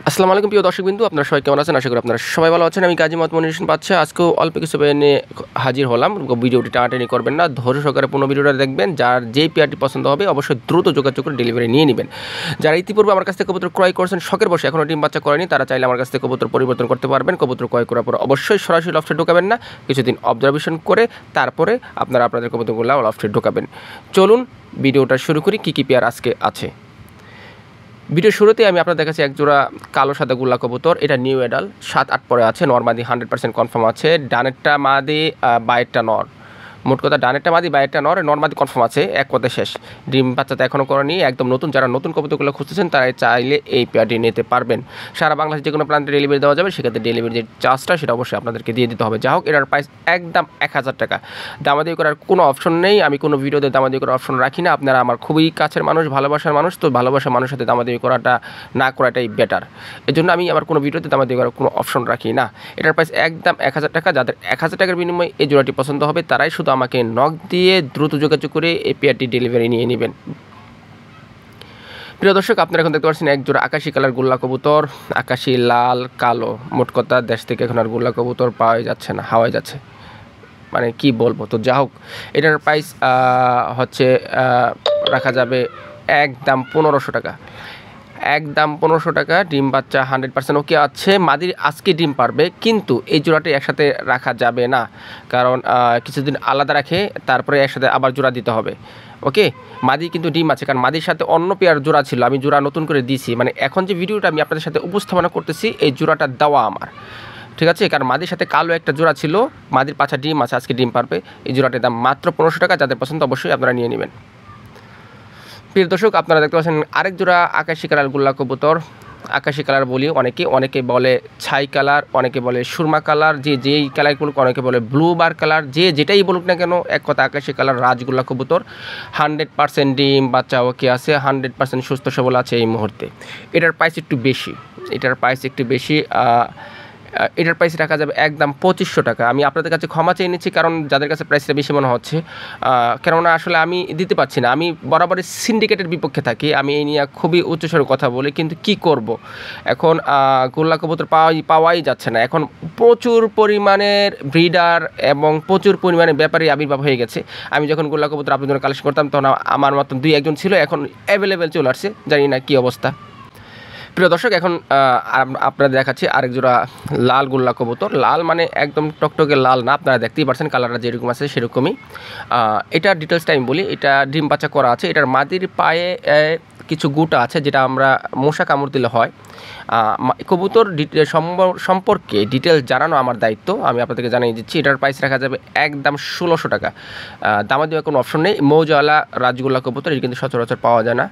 আসসালামু আলাইকুম প্রিয় দর্শকবৃন্দু, আপনারা সবাই কেমন আছেন? আশা করি আপনারা সবাই ভালো আছেন। আমি কাজী মোহাম্মদ মনির হোসেন বাদশা আজকেও অল্প কিছু নিয়ে হাজির হলাম। ভিডিওটি টানাটানি করবেন না, ধৈর্য সহকারে পুরো ভিডিওটা দেখবেন। যার যেই পেয়ারটি পছন্দ হবে অবশ্যই দ্রুত যোগাযোগ করে ডেলিভারি নিয়ে নেবেন। যারা ইতিপূর্বে আমার কাছ থেকে কবুতর ক্রয় করছেন শখের বসে এখনও ডিম বাচ্চা করেনি, তারা চাইলে আমার কাছ থেকে কবুতর পরিবর্তন করতে পারবেন। কবুতর ক্রয় করার পর অবশ্যই সরাসরি লফটে ঢোকাবেন না, কিছুদিন অবজারভেশন করে তারপরে আপনারা আপনাদের কবুতরগুলো লফটে ঢোকাবেন। চলুন ভিডিওটা শুরু করি। কী কী পেয়ার আজকে আছে। ভিডিও শুরুতে আমি আপনার দেখাচ্ছি একজোড়া কালো সাদা গুল্লা কবুতর। এটা নিউ এডাল 7-8 পরে আছে, নর্মাদি 100% কনফার্ম আছে। ডানেরটা মাদি, বাইরেরটা নর। মোট কথা ডানেরটা মাদি, বাইরেরটা নর, নর্মাদি কনফার্ম আছে। এক কথা শেষ। ডিম বাচ্চা তো এখনও করেনি, একদম নতুন। যারা নতুন কবুতরগুলো খুঁজতেছেন তারা চাইলে এই পেয়ারটি নিতে পারবেন। সারা বাংলাদেশে যে কোনো প্রান্তে ডেলিভারি দেওয়া যাবে, সেক্ষেত্রে ডেলিভারি যে চার্জটা সেটা অবশ্যই আপনাদেরকে দিয়ে দিতে হবে। যা হোক, এটার প্রাইস একদম 1000 টাকা। দামাদামি করার কোনো অপশন নেই। আমি কোনো ভিডিওতে দামাদামি করার অপশন রাখি না। আপনারা আমার খুবই কাছের মানুষ, ভালোবাসার মানুষ, তো ভালোবাসার মানুষের সাথে দামাদামি করাটা না করাটাই বেটার। এর জন্য আমি আমার কোনো ভিডিওতে দামাদামি করার কোনো অপশন রাখি না। এটার প্রাইস একদম 1000 টাকা। যাদের 1000 টাকার বিনিময়ে এই জোড়াটি পছন্দ হবে তারাই শুধু আমাকে নক দিয়ে দ্রুত যোগাযোগ করে এই পেয়ারটি ডেলিভারি নিয়ে নেবেন। প্রিয় দর্শক, আপনারা এখন দেখতে পাচ্ছেন একজোড়া আকাশি কালার গোল্লা কবুতর। আকাশি, লাল, কালো। মোট কথা দেশ থেকে এখন আর গোল্লা কবুতর পাওয়াই যাচ্ছে না, হাওয়াই যাচ্ছে, মানে কি বলবো। তো যা হোক, এটার প্রাইস হচ্ছে রাখা যাবে একদম 1500 টাকা। একদম 1500 টাকা। ডিম বাচ্চা 100% ওকে আছে। মাদির আজকে ডিম পারবে, কিন্তু এই জোড়াটি একসাথে রাখা যাবে না, কারণ কিছুদিন আলাদা রাখে তারপরে একসাথে আবার জোড়া দিতে হবে। ওকে, মাদি কিন্তু ডিম আছে, কারণ মাদির সাথে অন্য পেয়ার জোড়া ছিল, আমি জোড়া নতুন করে দিয়েছি। মানে এখন যে ভিডিওটা আমি আপনাদের সাথে উপস্থাপনা করতেছি, এই জোড়াটা দেওয়া আমার, ঠিক আছে? কারণ মাদির সাথে কালো একটা জোড়া ছিল, মাদির পাছা ডিম আছে, আজকে ডিম পারবে। এই জোড়াটির দাম মাত্র 1500 টাকা। যাদের পছন্দ অবশ্যই আপনারা নিয়ে নেবেন। প্রিয় দর্শক, আপনারা দেখতে পাচ্ছেন আরেক জোড়া আকাশি কালার গোল্লা কবুতর। আকাশি কালার বলি অনেকে বলে ছাই কালার, অনেকে বলে সুরমা কালার, যে যেই কালার বলুক, অনেকে বলে ব্লু বার কালার, যে যেটাই বলুক না কেন, এক কথা আকাশি কালার রাজগোল্লা কবুতর। 100% ডিম বাচ্চা ওকে আছে, 100% সুস্থ সবল আছে এই মুহূর্তে। এটার প্রাইস একটু বেশি। এটার প্রাইস রাখা যাবে একদম 2500 টাকা। আমি আপনাদের কাছে ক্ষমা চেয়ে নিচ্ছি, কারণ যাদের কাছে প্রাইসটা বেশি মনে হচ্ছে, কেননা আসলে আমি দিতে পারছি না। আমি বরাবরই সিন্ডিকেটের বিপক্ষে থাকি, আমি এই নিয়ে খুবই উচ্চস্বরে কথা বলি, কিন্তু কি করব। এখন গোল্লা কবুতর পাওয়াই যাচ্ছে না। এখন প্রচুর পরিমাণের ব্রিডার এবং প্রচুর পরিমাণে ব্যাপারী আবির্ভাব হয়ে গেছে। আমি যখন গোল্লা কবুতর আপনাদের জন্য কালেকশন করতাম, তখন আমার মতন 2-1 ছিল, এখন অ্যাভেলেবেল চলে আসছে, জানি না কী অবস্থা। প্রিয় দর্শক, এখন আপনারা দেখাচ্ছি আরেক জোড়া লাল গোল্লা কবুতর। লাল মানে একদম টকটকে লাল না, আপনারা দেখতেই পাচ্ছেন কালারটা যেরকম আছে সেরকমই। এটা ডিটেলসটা আমি বলি। এটা ডিম বাচ্চা করা আছে। এটার মাদির পায়ে কিছু গুটা আছে, যেটা আমরা মশা কামড় দিলে হয়। কবুতর সম্পর্কে ডিটেলস জানানো আমার দায়িত্ব, আমি আপনাদেরকে জানিয়ে দিচ্ছি। এটার প্রাইস রাখা যাবে একদম 1600 টাকা। দামা দেওয়ার কোনো অপশন নেই। মৌজাওয়ালা রাজগোল্লা কবুতর, এটা কিন্তু সচরাচর পাওয়া যায় না।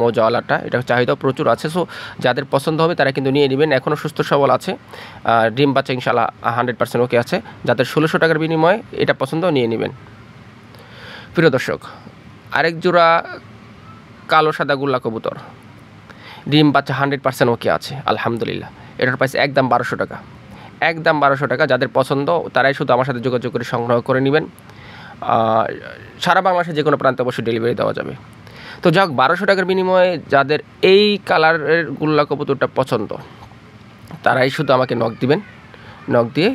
মৌজাওয়ালাটা, এটা চাহিদাও প্রচুর আছে। সো যাদের পছন্দ হবে তারা কিন্তু নিয়ে নেবেন। এখনও সুস্থ সবল আছে, ডিম বাচ্চা ইনশাল্লাহ 100% ওকে আছে। যাদের 1600 টাকার বিনিময়ে এটা পছন্দ নিয়ে নেবেন। প্রিয় দর্শক, আরেক জোড়া কালো সাদা গোল্লা কবুতর। ডিম বাচ্চা 100% ওকে আছে আলহামদুলিল্লাহ। এটার প্রাইস একদম 1200 টাকা। একদম 1200 টাকা। যাদের পছন্দ তারাই শুধু আমার সাথে যোগাযোগ করে সংগ্রহ করে নেবেন। সারা বাংলাদেশে যে কোনো প্রান্তে অবশ্যই ডেলিভারি দেওয়া যাবে। তো যাক, 1200 টাকার বিনিময়ে যাদের এই কালারের গোল্লা কবুতরটা পছন্দ, তারাই শুধু আমাকে নক দিবেন, নক দিয়ে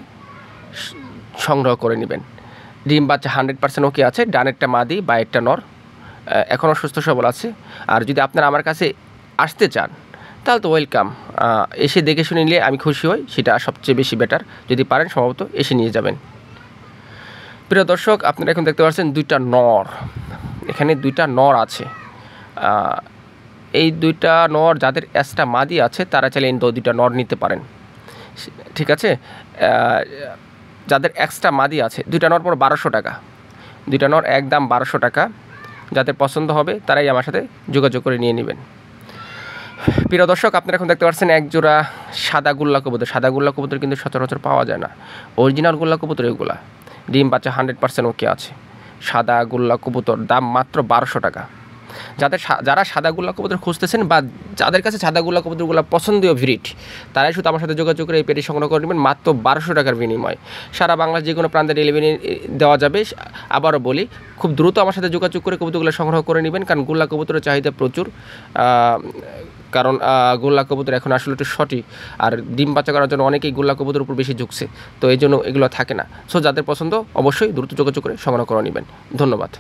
সংগ্রহ করে নেবেন। ডিম বাচ্চা 100% ওকে আছে। ডানেরটা মাদি, বাইরেরটা নর, এখনও সুস্থ সবল আছে। আর যদি আপনারা আমার কাছে আসতে চান তাহলে তো ওয়েলকাম। এসে দেখে শুনে নিলে আমি খুশি হই, সেটা সবচেয়ে বেশি বেটার। যদি পারেন সম্ভবত এসে নিয়ে যাবেন। প্রিয় দর্শক, আপনারা এখন দেখতে পাচ্ছেন দুইটা নর। এখানে দুইটা নর আছে। এই দুইটা নর, যাদের এক্সট্রা মাদি আছে তারা চাইলে এই দুইটা নর নিতে পারেন, ঠিক আছে? যাদের এক্সট্রা মাদি আছে, দুইটা নর পর 1200 টাকা। দুইটা নর একদম 1200 টাকা। যাদের পছন্দ হবে তারাই আমার সাথে যোগাযোগ করে নিয়ে নেবেন। প্রিয় দর্শক, আপনারা এখন দেখতে পাচ্ছেন একজোড়া সাদা গোল্লা কবুতর। সাদা গোল্লা কবুতর কিন্তু সচরাচর পাওয়া যায় না। অরিজিনাল গোল্লা কবুতর এগুলা। ডিম বাচ্চা 100% ওকে আছে। সাদা গোল্লা কবুতর, দাম মাত্র 1200 টাকা। যারা সাদা গোল্লা কবুতর খুঁজতেছেন বা যাদের কাছে সাদা গোল্লা কবুতরগুলো পছন্দীয় ব্রিড, তারাই শুধু আমার সাথে যোগাযোগ করে এই পেটি সংগ্রহ করে নেবেন মাত্র 1200 টাকার বিনিময়ে। সারা বাংলার যে কোনো প্রান্তে ডেলিভারি দেওয়া যাবে। আবারও বলি, খুব দ্রুত আমার সাথে যোগাযোগ করে কবুতরগুলো সংগ্রহ করে নেবেন, কারণ গোল্লা কবুতরের চাহিদা প্রচুর। কারণ গোল্লা কবুতর এখন আসলে একটু সঠিক, আর ডিম বাচ্চা করার জন্য অনেকেই গোল্লা কবুতরের উপর বেশি ঝুঁকছে, তো এই জন্য এগুলো থাকে না। সো যাদের পছন্দ অবশ্যই দ্রুত যোগাযোগ করে সংগ্রহ করে নেবেন। ধন্যবাদ।